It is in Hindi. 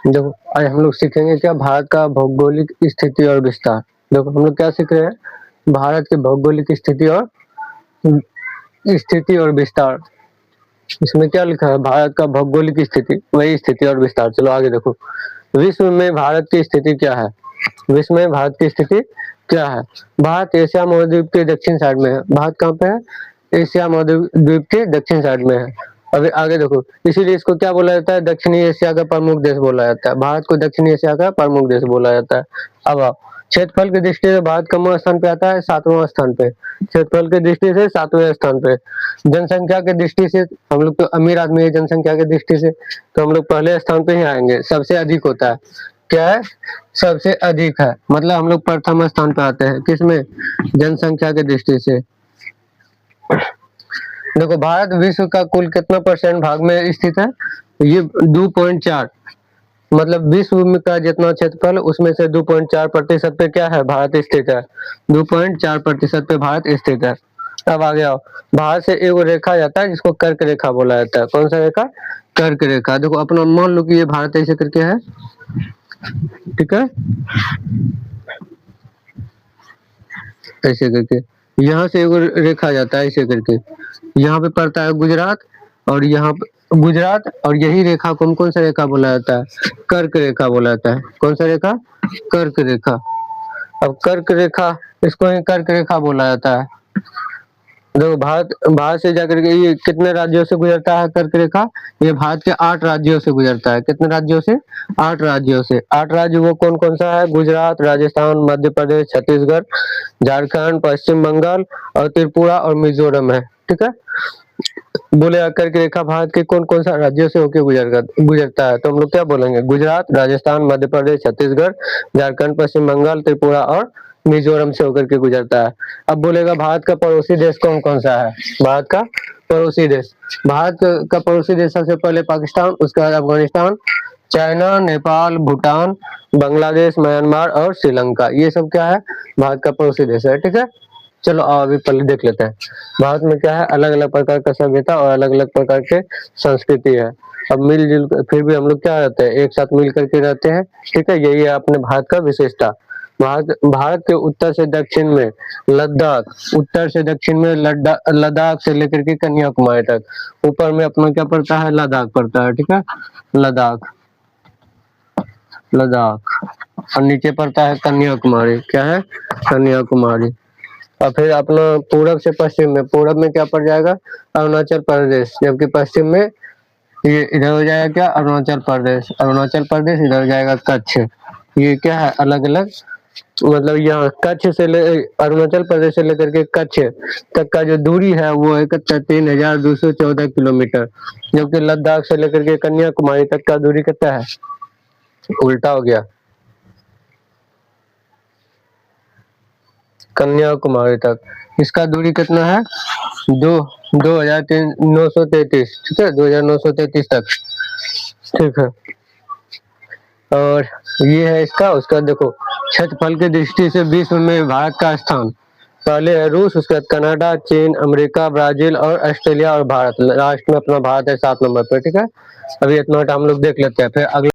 देखो आज हम लोग सीखेंगे क्या, भारत का भौगोलिक स्थिति और विस्तार। देखो हम लोग क्या सीख रहे हैं, भारत की भौगोलिक स्थिति और विस्तार। इसमें क्या लिखा है, भारत का भौगोलिक स्थिति, वही स्थिति और विस्तार। चलो आगे देखो, विश्व में भारत की स्थिति क्या है। विश्व में भारत की स्थिति क्या है। भारत एशिया महाद्वीप के दक्षिण साइड में है। भारत कहाँ पे है, एशिया महाद्वीप के दक्षिण साइड में है। अभी आगे देखो, इसीलिए इसको क्या बोला जाता है, दक्षिणी एशिया का प्रमुख देश बोला जाता है। भारत को दक्षिणी एशिया का प्रमुख देश बोला जाता है। अब आओ, क्षेत्रफल की दृष्टि से भारत कौन स्थान पे आता है, 7वां स्थान पे। क्षेत्रफल की दृष्टि से 7वें स्थान पे। जनसंख्या की दृष्टि से हम लोग तो अमीर आदमी है, जनसंख्या की दृष्टि से तो हम लोग पहले स्थान पे ही आएंगे। सबसे अधिक होता है, क्या है, सबसे अधिक है, मतलब हम लोग प्रथम स्थान पे आते हैं। किसमें, जनसंख्या की दृष्टि से। देखो भारत विश्व का कुल कितना % भाग में स्थित है, ये 2.4, मतलब विश्व में का जितना क्षेत्रफल उसमें से 2.4% पे क्या है, भारत स्थित है। 2.4% पे भारत स्थित है। अब आगे आओ, भारत से एक रेखा जाता है जिसको कर्क रेखा बोला जाता है। कौन सा रेखा, कर्क रेखा। देखो अपना मान लो कि ये भारत ऐसे करके है, ठीक है, ऐसे करके यहाँ से एक रेखा जाता है ऐसे करके, यहाँ पे पड़ता है गुजरात, और यहाँ पे गुजरात, और यही रेखा कौन कौन सा रेखा बोला जाता है, कर्क रेखा बोला जाता है। कौन सा रेखा, कर्क रेखा। अब कर्क रेखा, इसको ही कर्क रेखा बोला जाता है। देखो भारत से जाकर के ये कितने राज्यों से गुजरता है कर्क रेखा, ये भारत के 8 राज्यों से गुजरता है। कितने राज्यों से, 8 राज्यों से। 8 राज्य वो कौन कौन सा है, गुजरात, राजस्थान, मध्य प्रदेश, छत्तीसगढ़, झारखंड, पश्चिम बंगाल और त्रिपुरा और मिजोरम है, ठीक है। बोले कर्क रेखा भारत के कौन कौन सा राज्यों से होकर गुजरता है, तो हम लोग क्या बोलेंगे, गुजरात, राजस्थान, मध्य प्रदेश, छत्तीसगढ़, झारखंड, पश्चिम बंगाल, त्रिपुरा और मिजोरम से होकर के गुजरता है। अब बोलेगा भारत का पड़ोसी देश कौन कौन सा है, भारत का पड़ोसी देश। भारत का पड़ोसी देश सबसे पहले पाकिस्तान, उसके बाद अफगानिस्तान, चाइना, नेपाल, भूटान, बांग्लादेश, म्यांमार और श्रीलंका, ये सब क्या है, भारत का पड़ोसी देश है, ठीक है। चलो अभी पहले देख लेते हैं, भारत में क्या है, अलग अलग प्रकार का सभ्यता और अलग अलग प्रकार के संस्कृति है। अब मिलजुल फिर भी हम लोग क्या रहते हैं, एक साथ मिल करके रहते हैं, ठीक है। यही है अपने भारत का विशेषता। भारत के उत्तर से दक्षिण में लद्दाख, उत्तर से दक्षिण में लद्दाख से लेकर के कन्याकुमारी तक, ऊपर में अपना क्या पड़ता है, लद्दाख पड़ता है, ठीक है, लद्दाख, लद्दाख, और नीचे पड़ता है कन्याकुमारी, क्या है, कन्याकुमारी। और फिर अपना पूरब से पश्चिम में, पूरब में क्या पड़ जाएगा, अरुणाचल प्रदेश, जबकि पश्चिम में ये इधर हो जाएगा क्या, अरुणाचल प्रदेश, अरुणाचल प्रदेश इधर हो जाएगा कच्छ। ये क्या है, अलग अलग, मतलब यहाँ कच्छ से अरुणाचल प्रदेश से लेकर के कच्छ तक का जो दूरी है वो है 3214 किलोमीटर, जबकि लद्दाख से लेकर के कन्याकुमारी तक का दूरी कितना है, उल्टा हो गया, कन्याकुमारी तक इसका दूरी कितना है, 2933, ठीक है, 2933 तक, ठीक है। और ये है इसका, उसका देखो क्षेत्रफल की दृष्टि से विश्व में भारत का स्थान, पहले है रूस, उसके बाद कनाडा, चीन, अमेरिका, ब्राजील और ऑस्ट्रेलिया, और भारत लास्ट में अपना भारत है 7 नंबर पे, ठीक है। अभी इतना हम लोग देख लेते हैं, फिर अगला